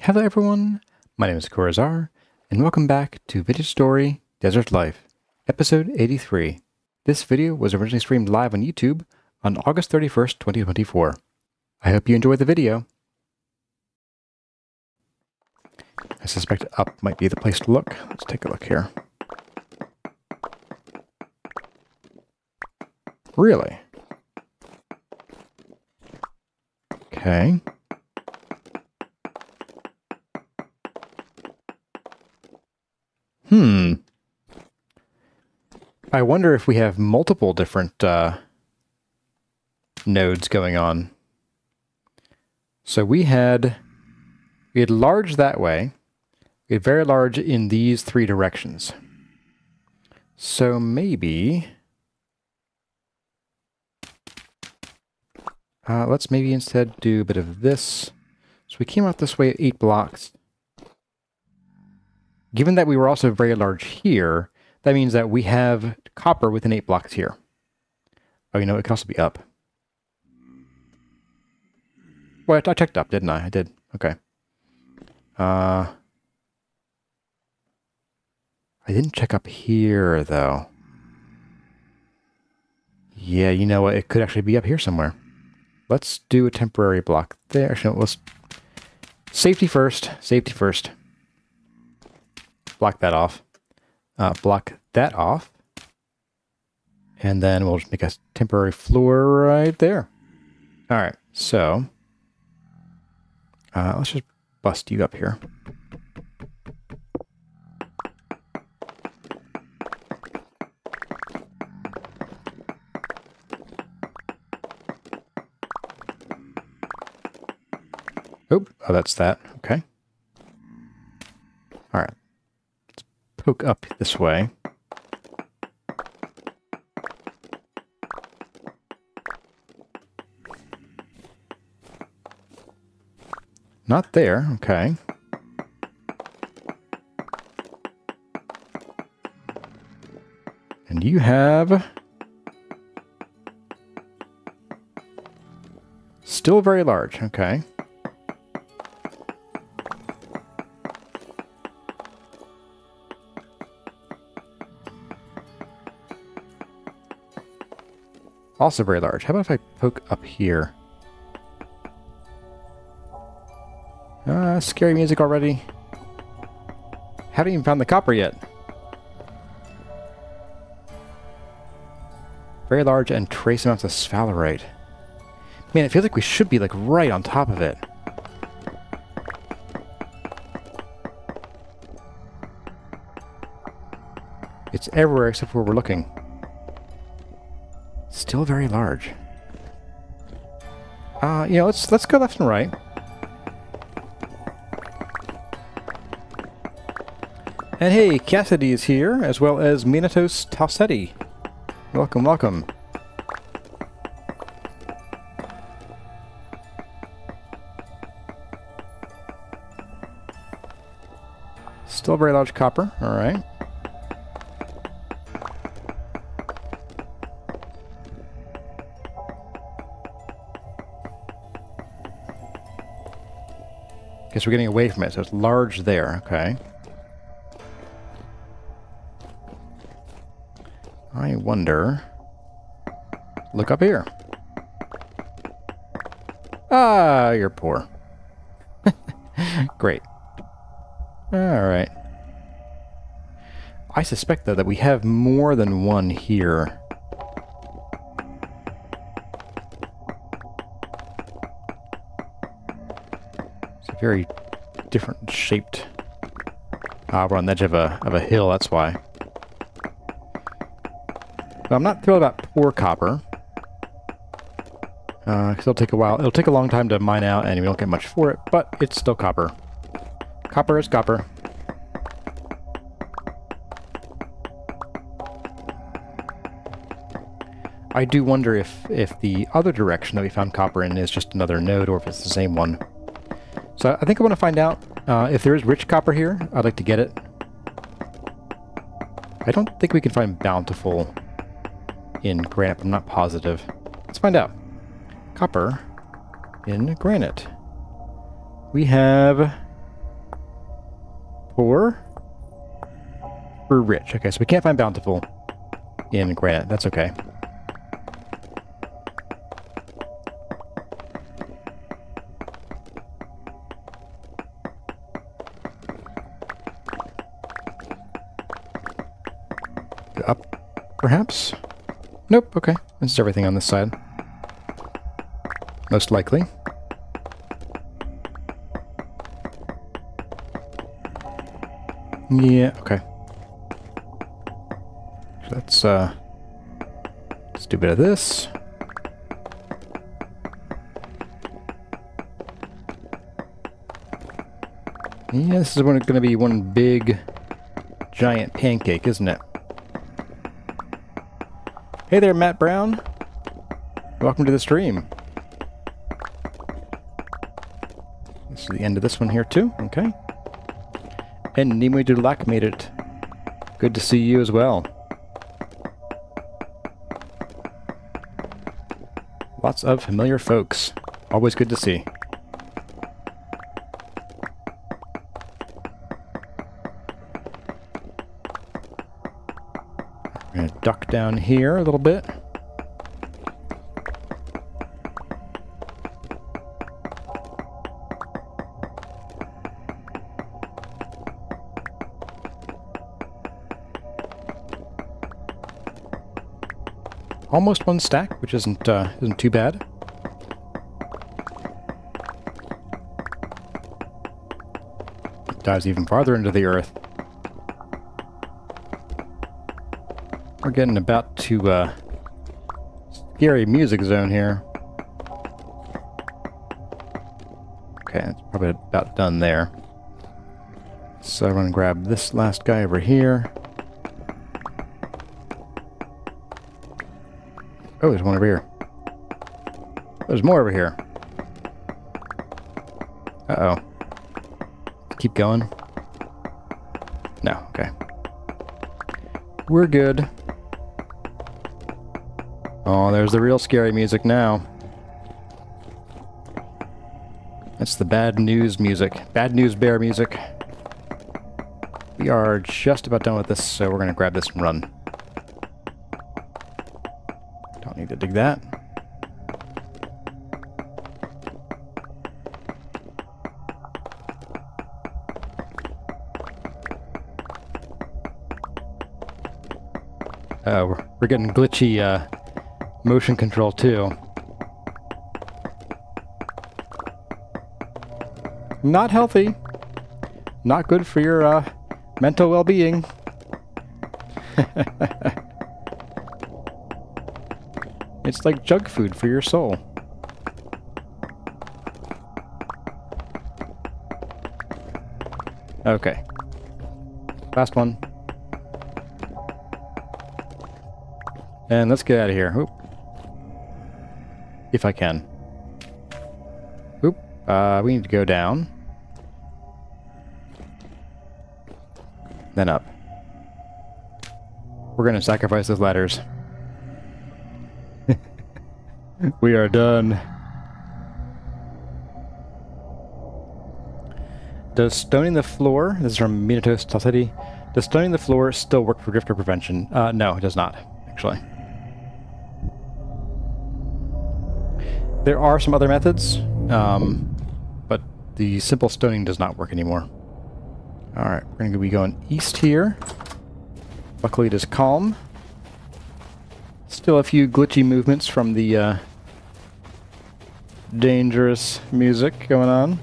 Hello everyone, my name is Corazar, and welcome back to Video Story Desert Life, episode 83. This video was originally streamed live on YouTube on August 31st, 2024. I hope you enjoyed the video. I suspect up might be the place to look. Let's take a look here. Really? Okay. I wonder if we have multiple different nodes going on. So we had large that way. We had very large in these three directions. So maybe let's maybe instead do a bit of this. So we came out this way at 8 blocks. Given that we were also very large here, that means that we have copper within 8 blocks here. Oh, you know, it could also be up. Well, I checked up, didn't I? I did. Okay. I didn't check up here, though. Yeah, you know what? It could actually be up here somewhere. Let's do a temporary block there. Actually, no, let's... Safety first. Safety first. Block that off. Block that off. And then we'll just make a temporary floor right there. Alright, so... let's just bust you up here. Oh, that's that. Okay. Alright. Let's poke up this way. Not there. Okay. And you have... Still very large. Okay. Also very large. How about if I poke up here? Scary music already. Haven't even found the copper yet. Very large and trace amounts of sphalerite. Man, it feels like we should be like right on top of it. It's everywhere except where we're looking. Still very large. You know, let's go left and right. And hey, Cassidy is here, as well as Minatos Tausetti. Welcome, welcome. Still very large copper, alright. Guess we're getting away from it, so it's large there, okay. I wonder... Look up here. Ah, you're poor. Great. Alright. I suspect, though, that we have more than one here. It's a very different shaped... we're on the edge of a hill, that's why. But I'm not thrilled about poor copper. Because it'll take a while. It'll take a long time to mine out, and we don't get much for it, but it's still copper. Copper is copper. I do wonder if the other direction that we found copper in is just another node, or if it's the same one. So I think I want to find out if there is rich copper here. I'd like to get it. I don't think we can find bountiful in granite, but I'm not positive. Let's find out. Copper in granite. We have Poor. We're rich. Okay, so we can't find bountiful in granite. That's okay. Up, perhaps? Nope, okay. This is everything on this side. Most likely. Yeah, okay. Let's do a bit of this. Yeah, this is going to be one big, giant pancake, isn't it? Hey there, Matt Brown. Welcome to the stream. This is the end of this one here, too. Okay. And Nimue Dulac made it. Good to see you as well. Lots of familiar folks. Always good to see. I'm going to duck down here a little bit. Almost one stack, which isn't too bad. It dives even farther into the earth. We're getting about to scary music zone here. Okay, that's probably about done there. So I'm going to grab this last guy over here. Oh, there's one over here. There's more over here. Uh-oh. Keep going. No, okay. We're good. Oh, there's the real scary music now. That's the bad news music. Bad news bear music. We are just about done with this, so we're going to grab this and run. Don't need to dig that. We're getting glitchy motion control too. Not healthy. Not good for your mental well-being. It's like junk food for your soul. Okay. Last one. And let's get out of here. Oop. If I can. Oop. We need to go down. Then up. We're gonna sacrifice those ladders. We are done. Does stoning the floor, this is from Minatos Talseti, does stoning the floor still work for drifter prevention? No, it does not, actually. There are some other methods, but the simple stoning does not work anymore. Alright, we're going to be going east here. Luckily it is calm. Still a few glitchy movements from the dangerous music going on.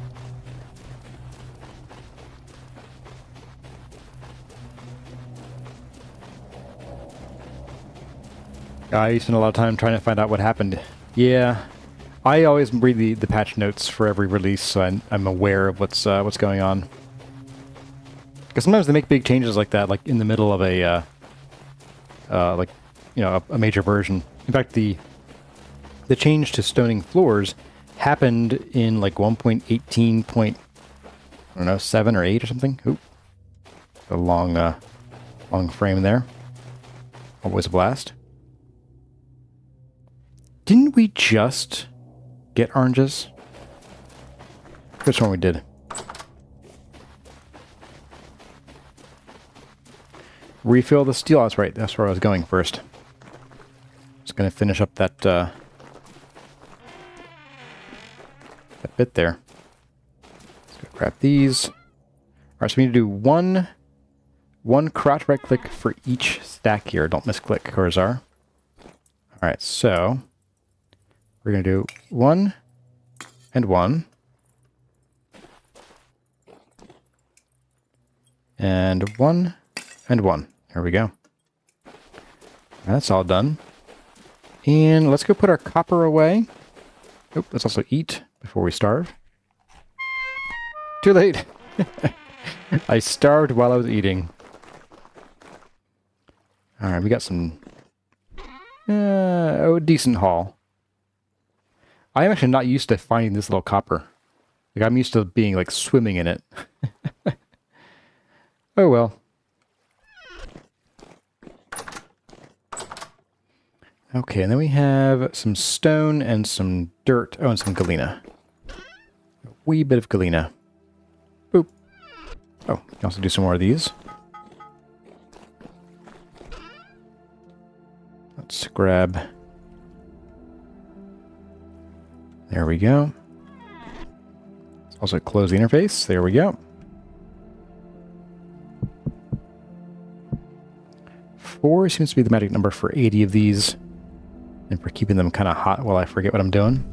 I spent a lot of time trying to find out what happened. Yeah, I always read the patch notes for every release, so I'm aware of what's going on. Because sometimes they make big changes like that, like in the middle of a like, you know, a major version. In fact, the change to stoning floors happened in like 1.18 point, I don't know, 7 or 8 or something. Oop, a long frame there. Always a blast. Didn't we just get oranges? Which one we did? refill the steel. That's right. That's where I was going first. Just going to finish up that that bit there. Let's go grab these. All right, so we need to do one crouch right click for each stack here. Don't misclick, Corazar. All right, so we're going to do 1 and 1. And 1 and 1. There we go. That's all done. And let's go put our copper away. Oh, let's also eat before we starve. Too late. I starved while I was eating. Alright, we got some... decent haul. I am actually not used to finding this little copper. Like, I'm used to being, like, swimming in it. Oh well. Okay, and then we have some stone and some dirt. Oh, and some galena. A wee bit of galena. Boop. Oh, we can also do some more of these. Let's grab... There we go. Let's also close the interface. There we go. 4 seems to be the magic number for 80 of these, and for keeping them kind of hot while I forget what I'm doing.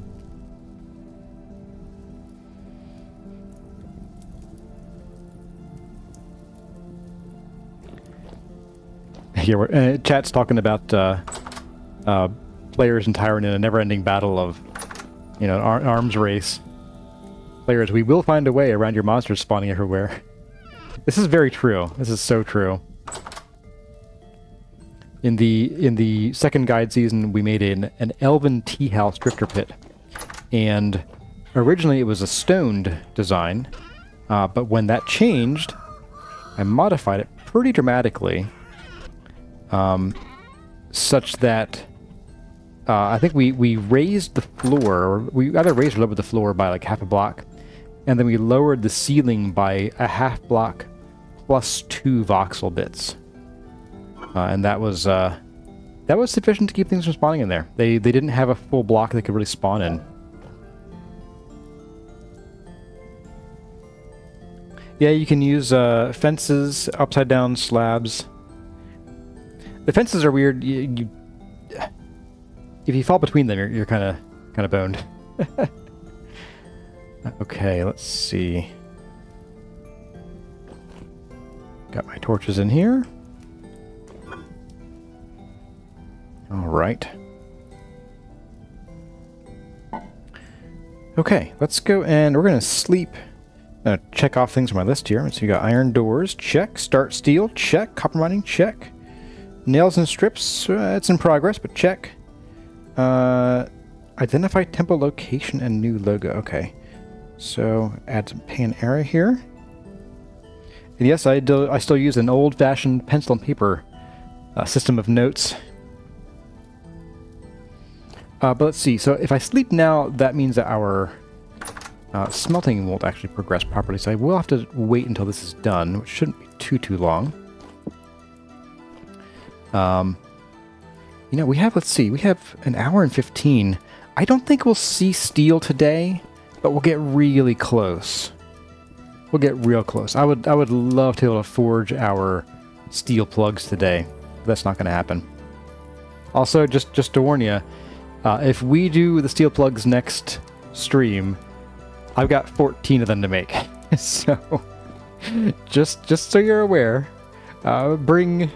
Here, chat's talking about players and Tyrant in a never-ending battle of, you know, arms race. Players, we will find a way around your monsters spawning everywhere. This is very true. This is so true. In the second guide season, we made an elven tea house drifter pit, and originally it was a stoned design, but when that changed, I modified it pretty dramatically, such that I think we raised the floor, or we either raised or lowered the floor by like half a block, and then we lowered the ceiling by a half block plus 2 voxel bits. And that was sufficient to keep things from spawning in there. They didn't have a full block they could really spawn in. Yeah, you can use fences, upside down slabs. The fences are weird. If you fall between them, you're kind of boned. Okay, let's see. Got my torches in here. Alright. Okay, let's go and we're going to sleep. Check off things on my list here. So you got iron doors, check. Start steel, check. Copper mining, check. Nails and strips, it's in progress, but check. Identify temple location and new logo. Okay. So add some pan area here. And yes, I still use an old-fashioned pencil and paper system of notes. But let's see, so if I sleep now, that means that our smelting won't actually progress properly, so I will have to wait until this is done, which shouldn't be too long. You know, we have, let's see, we have an hour and 15. I don't think we'll see steel today, but we'll get really close. We'll get real close. I would love to be able to forge our steel plugs today, but that's not going to happen. Also, just to warn you, if we do the steel plugs next stream, I've got 14 of them to make. So, just so you're aware, bring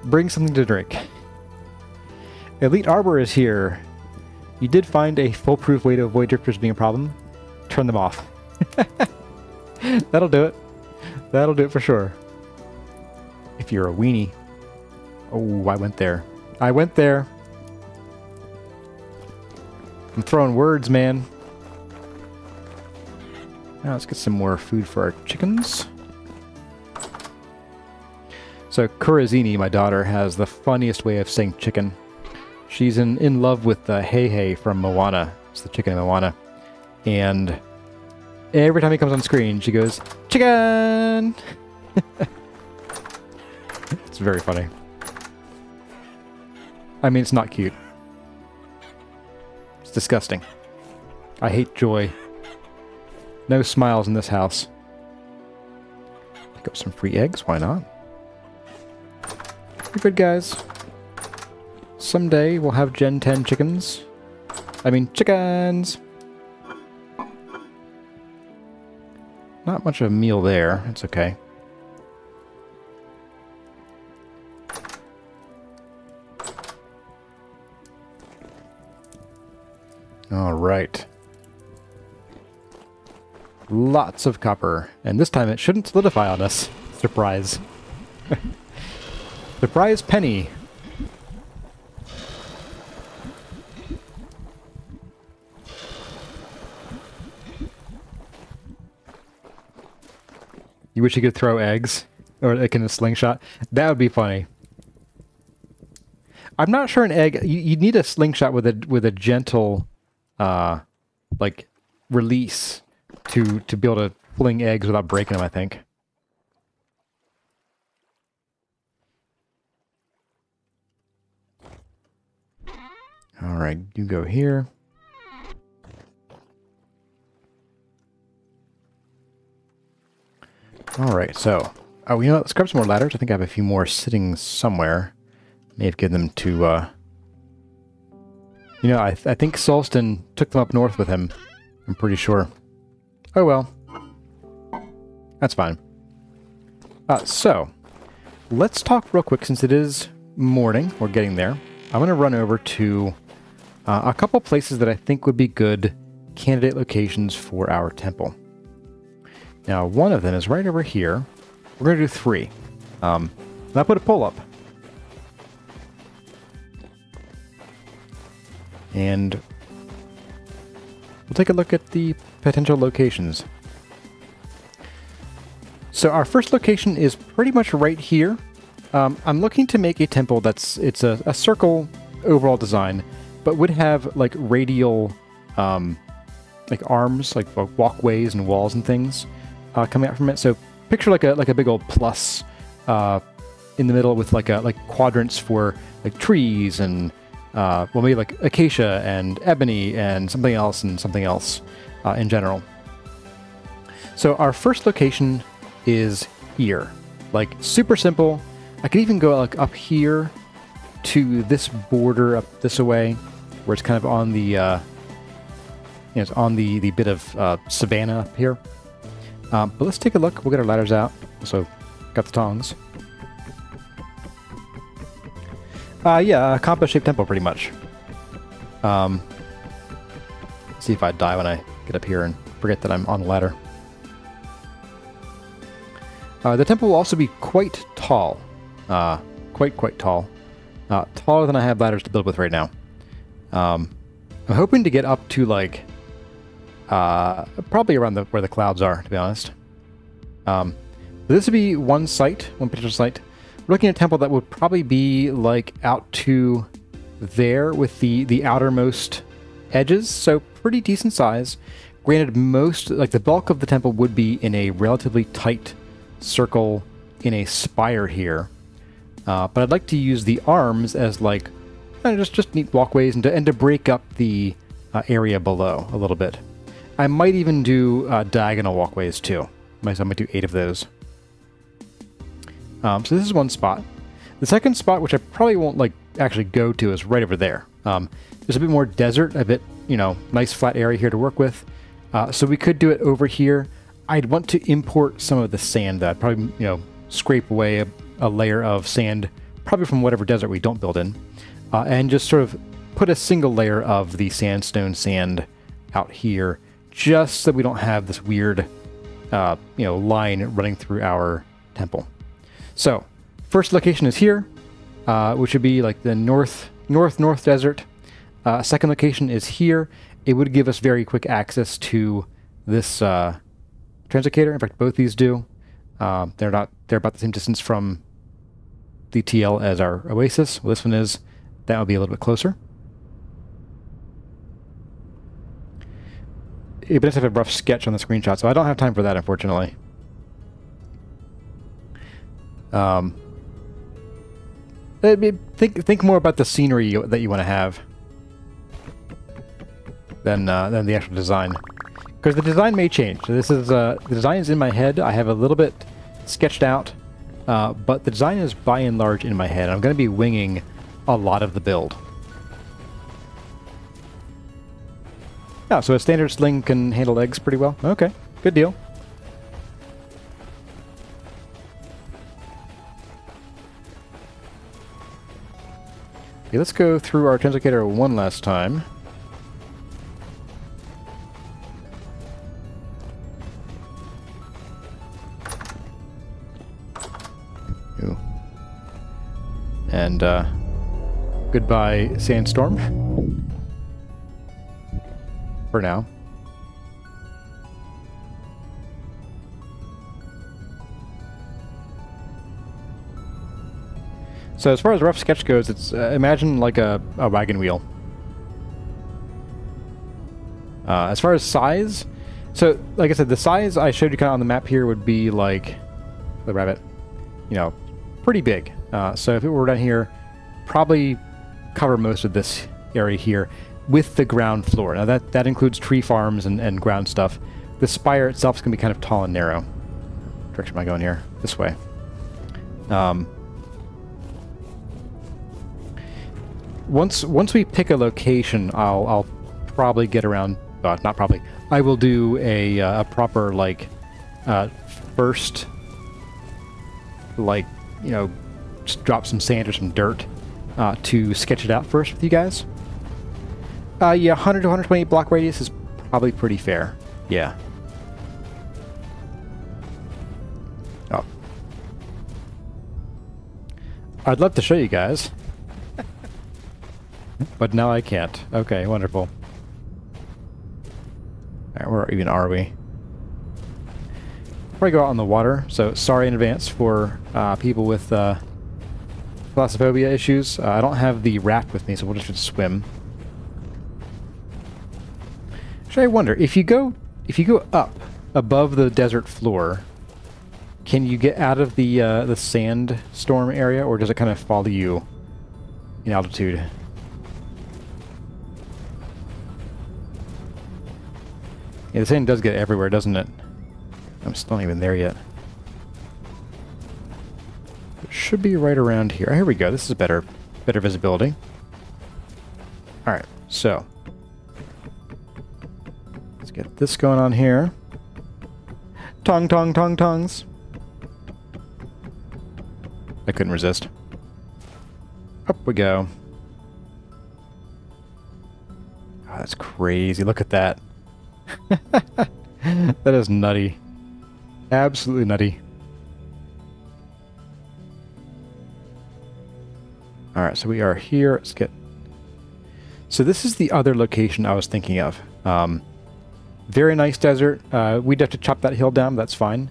something to drink. Elite Arbor is here. You did find a foolproof way to avoid drifters being a problem. Turn them off. That'll do it. That'll do it for sure. If you're a weenie. Oh, I went there. I went there. I'm throwing words, man. Now let's get some more food for our chickens. So Kurazini, my daughter, has the funniest way of saying chicken. She's in love with Hey Hey from Moana. It's the chicken in Moana. And every time he comes on screen, she goes, "Chicken!" It's very funny. I mean, it's not cute. It's disgusting. I hate joy. No smiles in this house. Pick up some free eggs, why not? You're good, guys. Someday we'll have Gen 10 chickens. I mean, chickens! Not much of a meal there. It's okay. Alright. Lots of copper. And this time it shouldn't solidify on us. Surprise. Surprise penny. You wish you could throw eggs? Or like in a slingshot? That would be funny. I'm not sure an egg... You need a slingshot with a gentle... like, release to be able to fling eggs without breaking them, I think. Alright, you go here. Alright, so... Oh, you know what? Let's grab some more ladders. I think I have a few more sitting somewhere. May have given them to, You know, I think Solston took them up north with him. I'm pretty sure. Oh well. That's fine. So, let's talk real quick since it is morning. We're getting there. I'm going to run over to a couple places that I think would be good candidate locations for our temple. Now, one of them is right over here. We're going to do 3. I'll put a pull up. And we'll take a look at the potential locations. So our first location is pretty much right here. I'm looking to make a temple it's a circle overall design, but would have like radial like arms, like walkways and walls and things coming out from it. So picture like a big old plus in the middle with like quadrants for like trees and well, maybe like acacia and ebony and something else in general. So our first location is here. Like, super simple. I could even go like up here to this border up this way, where it's kind of on the, you know, it's on the bit of savanna up here. But let's take a look. We'll get our ladders out. So, got the tongs. Yeah, a compass-shaped temple, pretty much. See if I die when I get up here and forget that I'm on the ladder. The temple will also be quite tall. Quite tall. Taller than I have ladders to build with right now. I'm hoping to get up to, like, probably around where the clouds are, to be honest. This would be one potential site. We're looking at a temple that would probably be like out to there with the outermost edges, so pretty decent size. Granted, the bulk of the temple would be in a relatively tight circle in a spire here. But I'd like to use the arms as like just neat walkways and to break up the area below a little bit. I might even do diagonal walkways too. I might do 8 of those. So this is one spot. The second spot, which I probably won't like actually go to, is right over there. There's a bit more desert, a bit, you know, nice flat area here to work with. So we could do it over here. I'd want to import some of the sand that I'd probably, you know, scrape away a layer of sand, probably from whatever desert we don't build in, and just sort of put a single layer of the sandstone sand out here, just so we don't have this weird, you know, line running through our temple. So, first location is here, which would be like the north desert. Second location is here. It would give us very quick access to this translocator. In fact, both these do. They're about the same distance from the TL as our Oasis. Well, this one is. That would be a little bit closer. It does have a rough sketch on the screenshot, so I don't have time for that, unfortunately. Think more about the scenery that you want to have than the actual design, because the design may change. So this is the design is in my head. I have a little bit sketched out, but the design is by and large in my head. I'm going to be winging a lot of the build. Yeah, so a standard sling can handle eggs pretty well. Okay, good deal. Okay, let's go through our translocator one last time. Ooh. And goodbye, sandstorm. For now. So as far as rough sketch goes, it's imagine like a wagon wheel. As far as size, so like I said, the size I showed you kind of on the map here would be like the rabbit, you know, pretty big. So if it were down here, probably cover most of this area here with the ground floor. Now that includes tree farms and ground stuff. The spire itself is going to be kind of tall and narrow. What direction am I going here? This way. Once we pick a location, I'll probably get around. Not probably. I will do a proper like first, like, you know, just drop some sand or some dirt to sketch it out first with you guys. Yeah, 100 to 120 block radius is probably pretty fair. Yeah. Oh. I'd love to show you guys. But now I can't. Okay, wonderful. Alright, where even are we? Probably go out on the water, so sorry in advance for people with thalassophobia issues. I don't have the raft with me, so we'll just swim. Actually, I wonder, if you go up above the desert floor, can you get out of the sandstorm area, or does it kind of follow you in altitude? Yeah, the sand does get everywhere, doesn't it? I'm still not even there yet. It should be right around here. Here we go. This is better visibility. Alright, so let's get this going on here. Tongs. I couldn't resist. Up we go. Oh, that's crazy. Look at that. That is nutty. Absolutely nutty. Alright, so we are here. Let's get... So this is the other location I was thinking of. Very nice desert. We'd have to chop that hill down, but that's fine.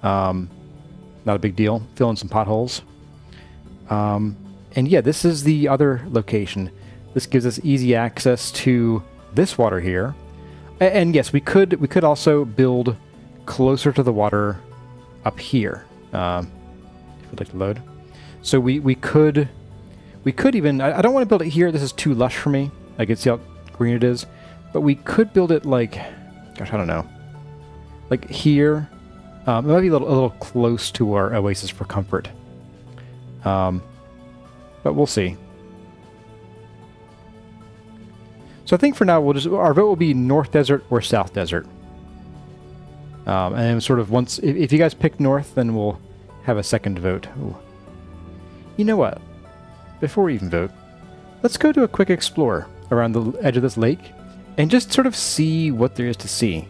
Not a big deal. Fill in some potholes. And yeah, this is the other location. This gives us easy access to this water here. And yes, we could also build closer to the water up here, if you'd like to load. So we could even, I don't want to build it here. This is too lush for me. I can see how green it is, but we could build it like, gosh, I don't know, like here. It might be a little close to our oasis for comfort, but we'll see. So I think for now our vote will be North Desert or South Desert. And then sort of once, if you guys pick North, then we'll have a second vote. Ooh. You know what? Before we even vote, let's go do a quick explore around the edge of this lake and just sort of see what there is to see.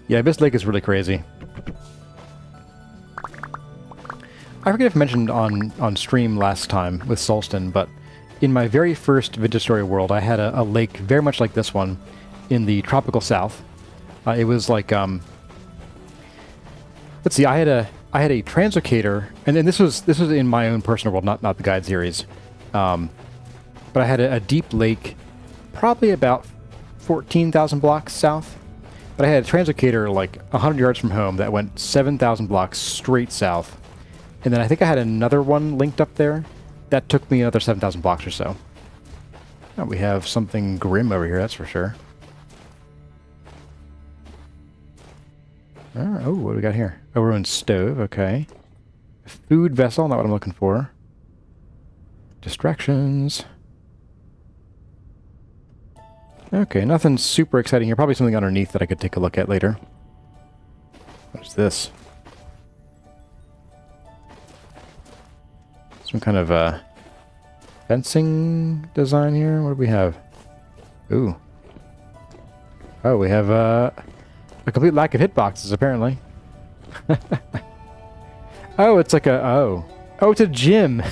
Yeah, this lake is really crazy. I forget if I mentioned on stream last time with Solston, but in my very first Vintage Story world, I had a lake very much like this one in the tropical south. It was like, let's see, I had a translocator, and then this was in my own personal world, not the guide series. But I had a deep lake, probably about 14,000 blocks south. But I had a translocator like 100 yards from home that went 7,000 blocks straight south. And then I think I had another one linked up there. That took me another 7,000 blocks or so. Oh, we have something grim over here, that's for sure. Oh, what do we got here? A ruined stove, okay. A food vessel, not what I'm looking for. Distractions. Okay, nothing super exciting here. Probably something underneath that I could take a look at later. What is this? Some kind of fencing design here? What do we have? Ooh. Oh, we have a complete lack of hitboxes, apparently. Oh, it's like a... Oh. Oh, it's a gym!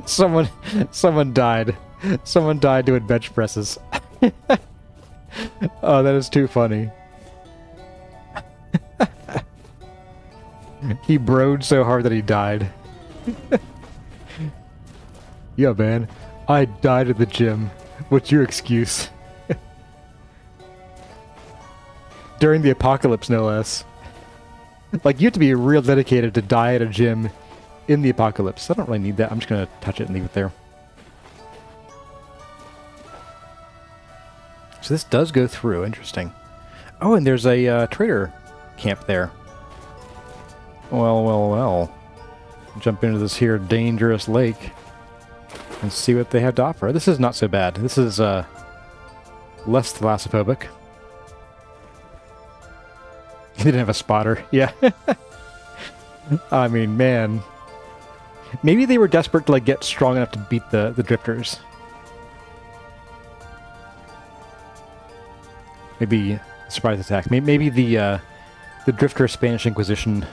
Someone died. Someone died doing bench presses. Oh, that is too funny. He broed so hard that he died. Yeah, man. I died at the gym. What's your excuse? During the apocalypse, no less. Like, you have to be real dedicated to die at a gym in the apocalypse. I don't really need that. I'm just going to touch it and leave it there. So this does go through. Interesting. Oh, and there's a trader camp there. Well, well, well. Jump into this here dangerous lake and see what they have to offer. This is not so bad. This is less thalassophobic. He didn't have a spotter. Yeah. I mean, man. Maybe they were desperate to like get strong enough to beat the drifters. Maybe surprise attack. Maybe the drifter Spanish Inquisition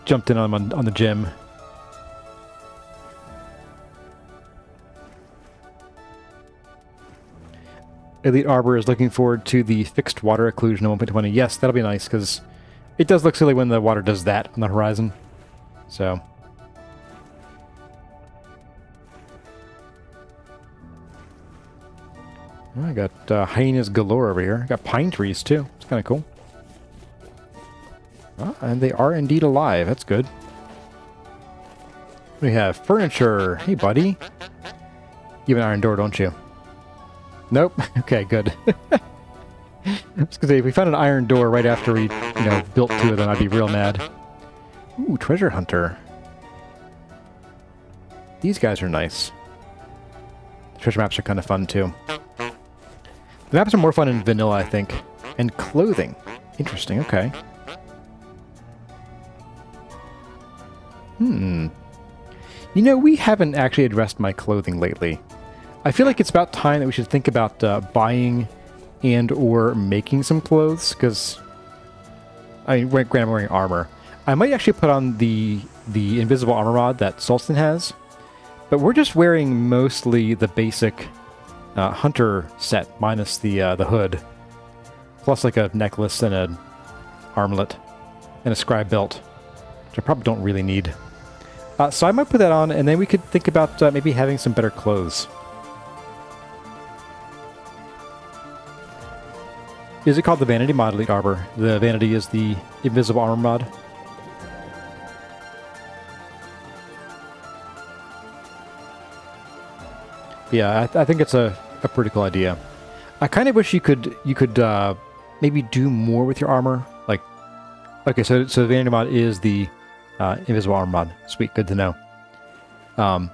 jumped in on the gym. Elite Arbor is looking forward to the fixed water occlusion in 1.20. Yes, that'll be nice, because it does look silly when the water does that on the horizon. So. I got hyenas galore over here. I got pine trees, too. It's kind of cool. Oh, and they are indeed alive. That's good. We have furniture. Hey, buddy. You have an iron door, don't you? Nope. Okay, good. I was gonna say, if we found an iron door right after we, built two of them, I'd be real mad. Ooh, treasure hunter. These guys are nice. The treasure maps are kind of fun, too. The maps are more fun in vanilla, I think. And clothing. Interesting, okay. We haven't actually addressed my clothing lately. I feel like it's about time that we should think about buying and or making some clothes, because I mean, granted, I'm wearing armor. I might actually put on the invisible armor mod that Solston has, but we're just wearing mostly the basic hunter set minus the hood, plus like a necklace and an armlet and a scribe belt, which I probably don't really need. So I might put that on, and then we could think about maybe having some better clothes. Is it called the Vanity mod, Elite Arbor? The Vanity is the invisible armor mod. Yeah, I think it's a pretty cool idea. I kind of wish you could maybe do more with your armor. Like, okay, so the Vanity mod is the invisible armor mod. Sweet, good to know. Yeah,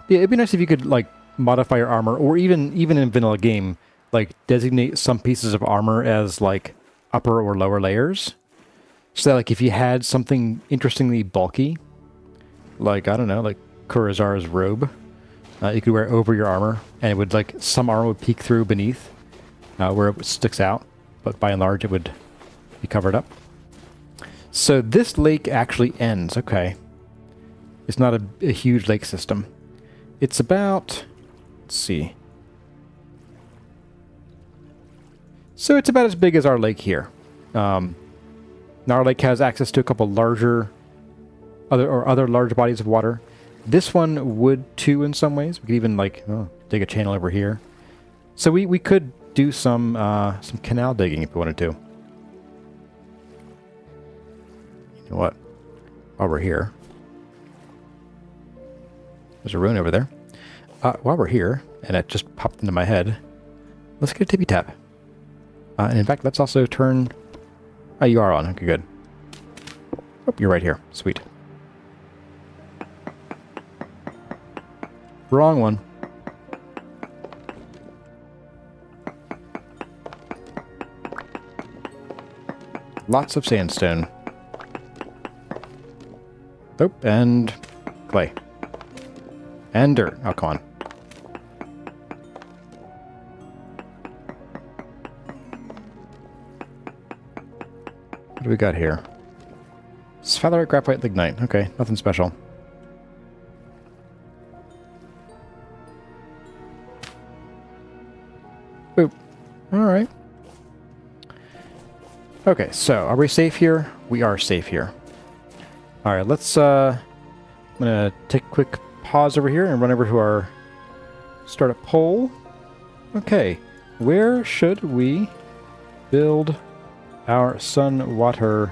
it'd be nice if you could like modify your armor, or even in vanilla game, like designate some pieces of armor as like upper or lower layers. So that like if you had something interestingly bulky, like I don't know, like Kurazar's robe, you could wear it over your armor, and it would like some armor would peek through beneath, where it sticks out, but by and large it would be covered up. So this lake actually ends. Okay, it's not a huge lake system. It's about, let's see. So it's about as big as our lake here. Now our lake has access to a couple larger, other large bodies of water. This one would too in some ways. We could even like dig a channel over here. So we could do some canal digging if we wanted to. You know what? while we're here. There's a rune over there. While we're here, and it just popped into my head, let's get a tippy tap. And in fact, let's also turn... Oh, you are on. Okay, good. Oh, you're right here. Sweet. Wrong one. Lots of sandstone. Oh, and clay. And dirt. Oh, come on. What do we got here? Sphalerite, graphite, lignite. Okay, nothing special. Boop. Alright. Okay, so are we safe here? We are safe here. Alright, let's, I'm gonna take a quick pause over here and run over to our startup poll. Okay, where should we build our sun water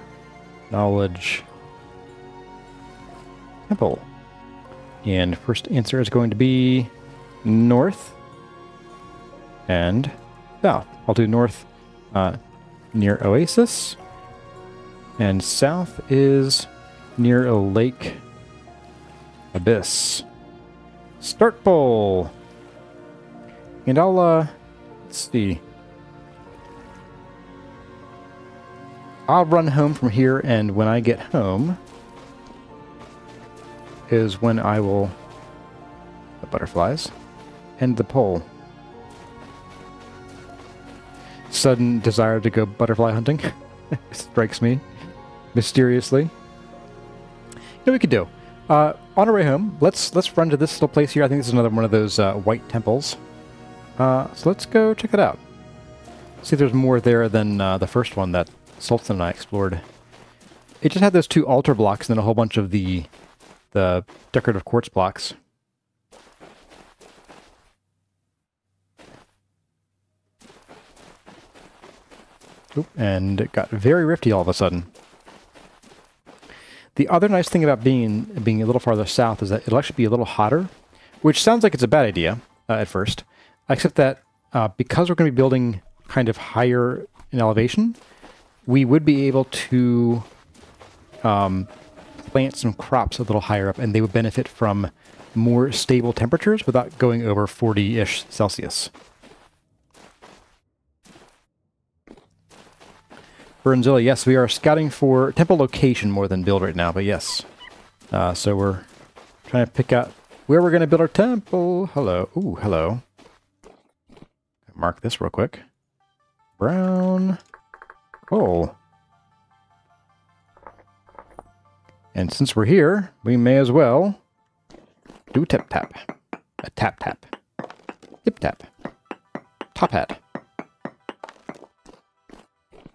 knowledge temple? And first answer is going to be north and south. I'll do north near Oasis, and south is near a lake abyss. Start poll! And I'll, let's see. I'll run home from here, and when I get home is when I will... The butterflies. End the poll. Sudden desire to go butterfly hunting strikes me mysteriously. You know what we could do? On our way home, let's run to this little place here. I think this is another one of those white temples. So let's go check it out. See if there's more there than the first one that Sultan and I explored. It just had those two altar blocks and then a whole bunch of the decorative quartz blocks. Oop, and it got very rifty all of a sudden. The other nice thing about being a little farther south is that it'll actually be a little hotter, which sounds like it's a bad idea at first, except that because we're going to be building kind of higher in elevation, we would be able to plant some crops a little higher up, and they would benefit from more stable temperatures without going over 40-ish Celsius. Burnzilla, yes, we are scouting for temple location more than build right now, but yes. So we're trying to pick out where we're going to build our temple. Hello. Ooh, hello. Mark this real quick. Brown coal. And since we're here, we may as well do tip tap. A tap tap. Tip tap. Top hat.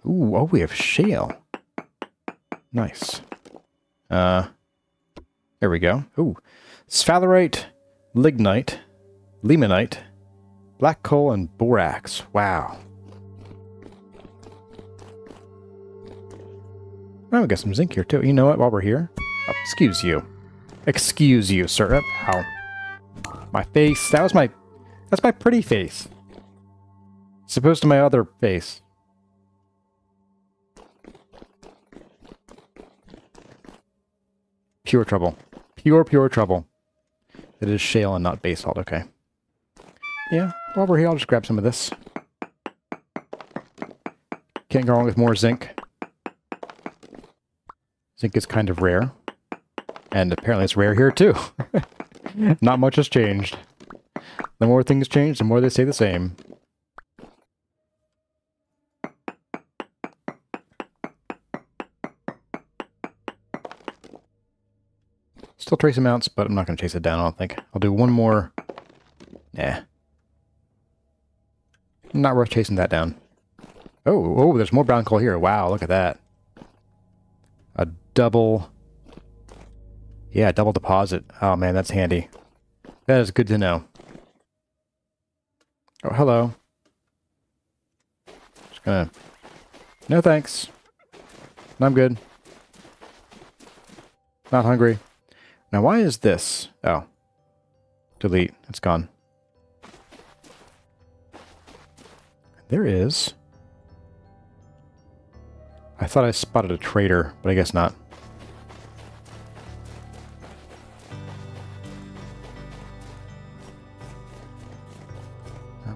Ooh, oh, we have shale. Nice. There we go. Ooh. Sphalerite, lignite, limonite, black coal, and borax. Wow. Oh, we got some zinc here, too. You know what? While we're here... Oh, excuse you. Excuse you, sir. Ow. My face. That's my pretty face. As opposed to my other face. Pure trouble. Pure trouble. It is shale and not basalt. Okay. Yeah, while we're here, I'll just grab some of this. Can't go wrong with more zinc. Zinc is kind of rare. And apparently it's rare here, too. Not much has changed. The more things change, the more they stay the same. Still trace amounts, but I'm not going to chase it down, I don't think. I'll do one more. Nah. Not worth chasing that down. Oh, there's more brown coal here. Wow, look at that. A double... Yeah, double deposit. Oh man, that's handy. That is good to know. Oh, hello. Just gonna... No thanks. I'm good. Not hungry. Now, why is this? Oh. Delete. It's gone. There is. I thought I spotted a trader, but I guess not.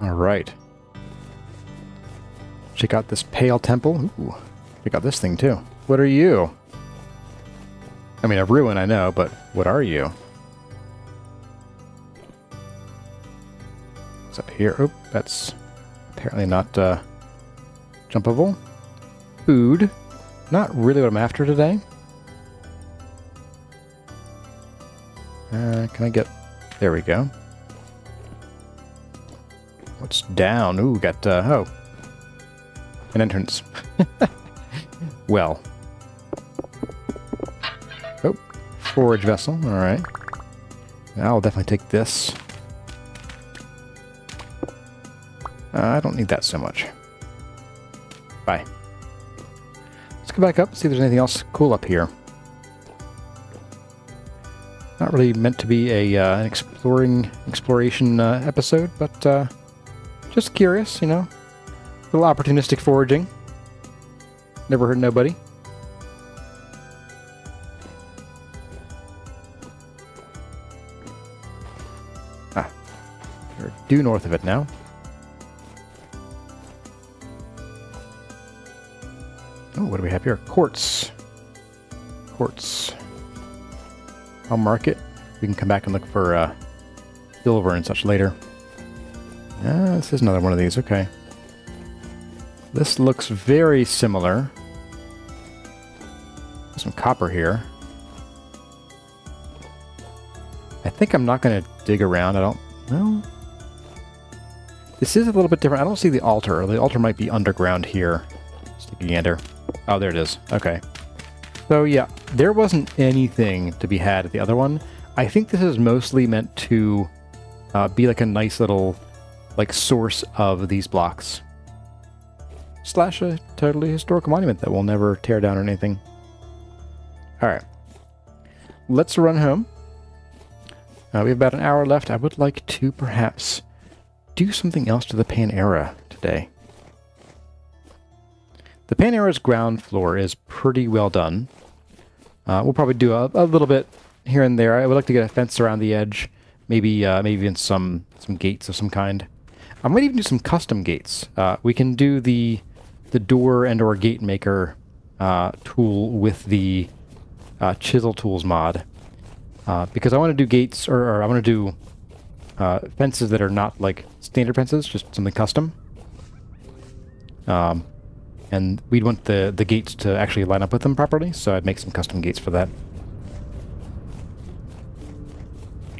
Alright. Check out this pale temple. Ooh. Check out this thing, too. What are you? I mean, a ruin, I know, but what are you? What's up here? Oh, that's apparently not jumpable. Food. Not really what I'm after today. Can I get... There we go. What's down? Ooh, got, oh. An entrance. Well. Oh, forage vessel. Alright. I'll definitely take this. I don't need that so much. Bye. Let's go back up, see if there's anything else cool up here. Not really meant to be a an exploration episode, but just curious, you know. A little opportunistic foraging. Never hurt nobody. Ah. We're due north of it now. Oh, what do we have here? Quartz. Quartz. I'll mark it. We can come back and look for silver and such later. Ah, this is another one of these. Okay. This looks very similar. There's some copper here. I think I'm not going to dig around. I don't know. This is a little bit different. I don't see the altar. The altar might be underground here. Sticky gander. Oh, there it is. Okay. So yeah, there wasn't anything to be had at the other one. I think this is mostly meant to be like a nice little like source of these blocks. Slash a totally historical monument that we'll never tear down or anything. Alright. Let's run home. We have about an hour left. I would like to perhaps do something else to the Panera today. The Panera's ground floor is pretty well done. We'll probably do a little bit here and there. I would like to get a fence around the edge. Maybe maybe even some gates of some kind. I might even do some custom gates. We can do the door and or gate maker tool with the chisel tools mod. Because I want to do gates, or I want to do fences that are not like standard fences, just something custom. And we'd want the gates to actually line up with them properly, so I'd make some custom gates for that.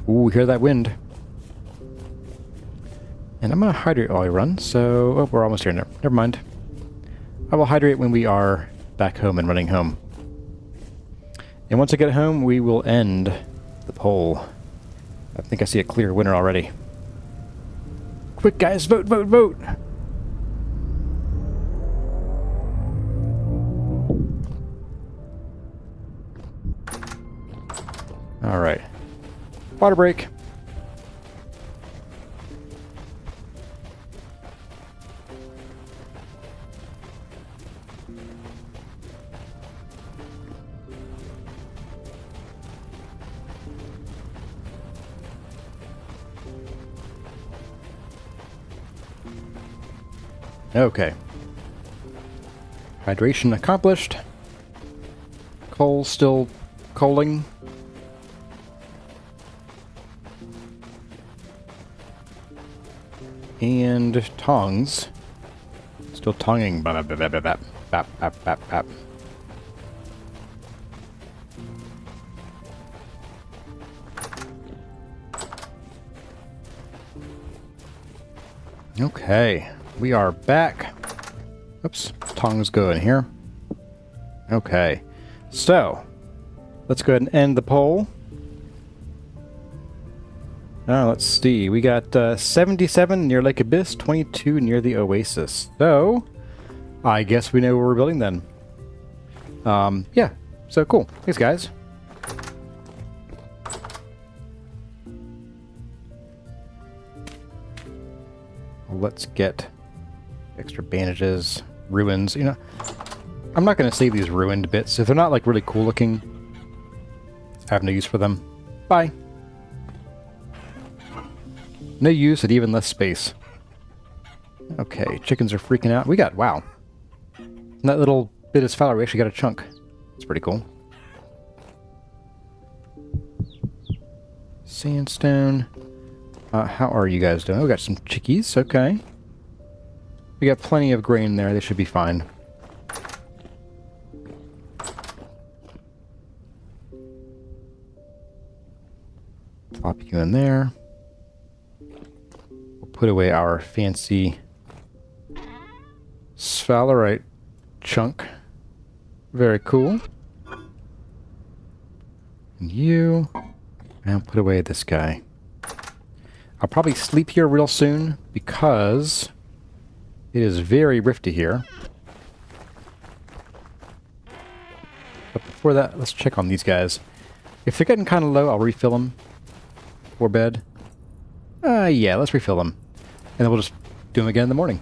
Ooh, hear that wind. And I'm going to hydrate while I run, so... Oh, we're almost here. Never mind. I will hydrate when we are back home and running home. And once I get home, we will end the poll. I think I see a clear winner already. Quick, guys! Vote, vote, vote! Alright. Water break. Okay. Hydration accomplished. Coal still coaling. And tongs. Still tonguing. Bap, bap, bap, bap, bap, bap, bap, bap. Okay. We are back. Oops. Tongs go in here. Okay. So, let's go ahead and end the poll. Let's see. We got 77 near Lake Abyss, 22 near the Oasis. So, I guess we know where we're building then. Yeah. So cool. Thanks, guys. let's get extra bandages, ruins. You know, I'm not going to save these ruined bits. If they're not like really cool looking, I have no use for them. Bye. No use at even less space. Okay, chickens are freaking out. We got, wow. In that little bit of fallow, we actually got a chunk. It's pretty cool. Sandstone. How are you guys doing? We got some chickies, okay. We got plenty of grain there, they should be fine. Plop you in there. We'll put away our fancy sphalerite chunk. Very cool. And you. And put away this guy. I'll probably sleep here real soon because it is very rifty here. But before that, let's check on these guys. If they're getting kind of low, I'll refill them for bed. Yeah, let's refill them. And then we'll just do them again in the morning.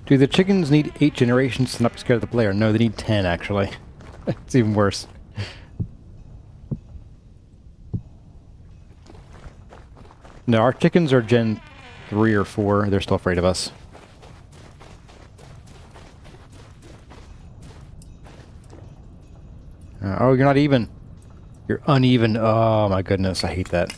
Do the chickens need 8 generations to not be scared of the player? No, they need 10, actually. It's even worse. No, our chickens are Gen 3 or 4. They're still afraid of us. Oh, you're not even. You're uneven. Oh, my goodness. I hate that.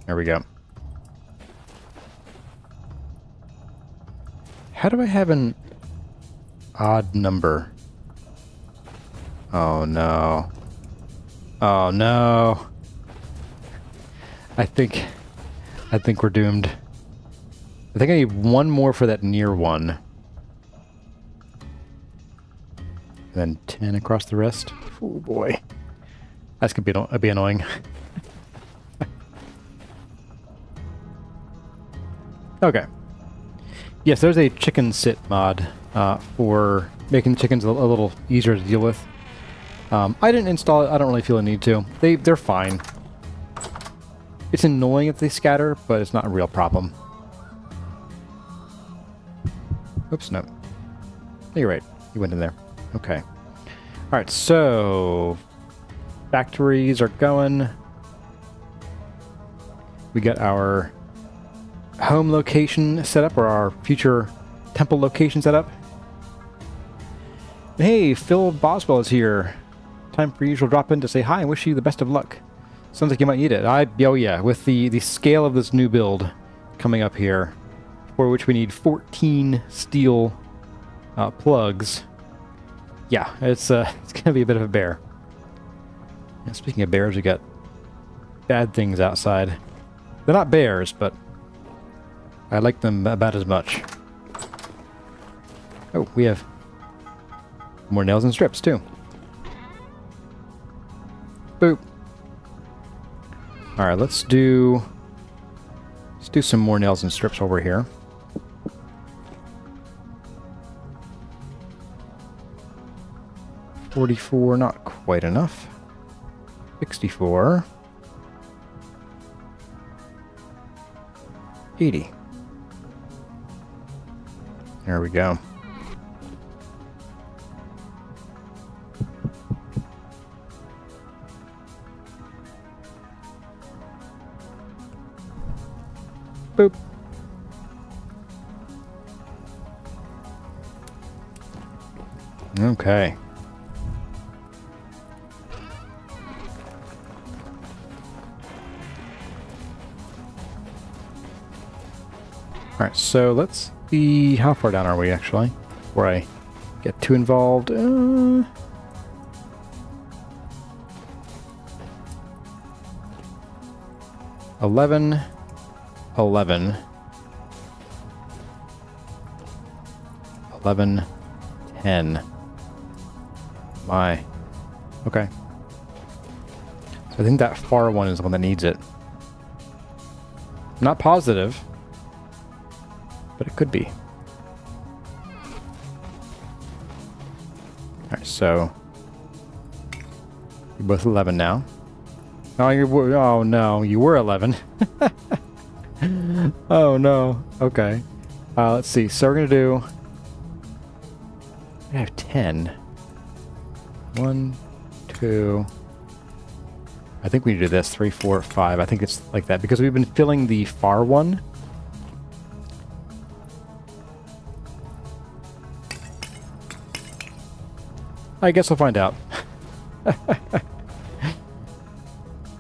There we go. How do I have an odd number? Oh no. Oh no. I think we're doomed. I think I need one more for that near one. And then 10 across the rest. Oh boy. That's gonna be annoying. Okay. Yes, there's a chicken sit mod for making chickens a little easier to deal with. I didn't install it. I don't really feel a need to. They're fine. It's annoying if they scatter, but it's not a real problem. Oops, no. You're right. You went in there. Okay. Alright, so factories are going. We got our home location set up, or our future temple location set up. Hey, Phil Boswell is here. Time for you to drop in to say hi and wish you the best of luck. Sounds like you might need it. Oh yeah, with the scale of this new build coming up here, for which we need 14 steel plugs. Yeah, it's gonna be a bit of a bear. Yeah, speaking of bears, we got bad things outside. They're not bears, but I like them about as much. Oh, we have more nails and strips too. Boop. All right, let's do some more nails and strips over here. $44, not quite enough. $64. $80. There we go. Boop. Okay. Alright, so let's see, how far down are we actually, before I get too involved? 11, 11, 11, 10. My. Okay. So I think that far one is the one that needs it. Not positive, but it could be. Alright, so you're both 11 now. Oh, oh no, you were 11. Oh no. Okay. Let's see. So we're gonna do. I have 10. 1, 2. I think we need to do this. 3, 4, 5. I think it's like that because we've been filling the far one. I guess we'll find out.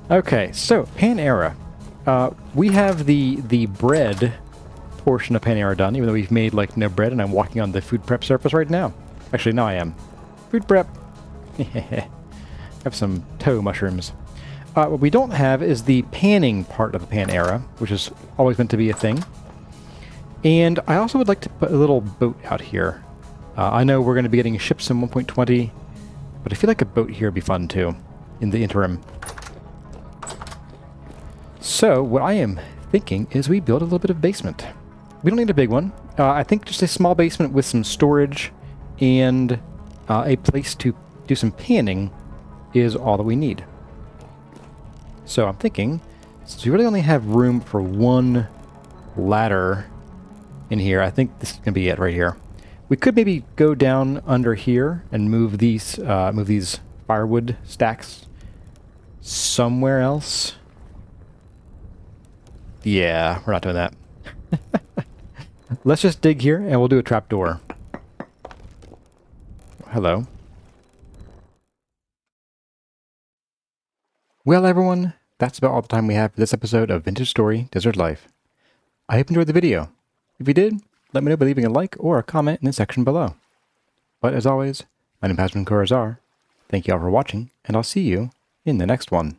Okay, so Panera. We have the bread portion of Panera done, even though we've made like no bread, and I'm walking on the food prep surface right now. Actually, now I am. Food prep. Have some toe mushrooms. What we don't have is the panning part of the Panera, which is always meant to be a thing. And I also would like to put a little boat out here. I know we're going to be getting ships in 1.20, but I feel like a boat here would be fun too, in the interim. So, what I am thinking is we build a little bit of basement. We don't need a big one. I think just a small basement with some storage and a place to do some panning is all that we need. So I'm thinking, since we really only have room for one ladder in here, I think this is going to be it right here. We could maybe go down under here and move these firewood stacks somewhere else. Yeah, we're not doing that. Let's just dig here and we'll do a trapdoor. Hello. Well, everyone, that's about all the time we have for this episode of Vintage Story Desert Life. I hope you enjoyed the video. If you did, let me know by leaving a like or a comment in the section below. But as always, my name has been Corazar. Thank you all for watching, and I'll see you in the next one.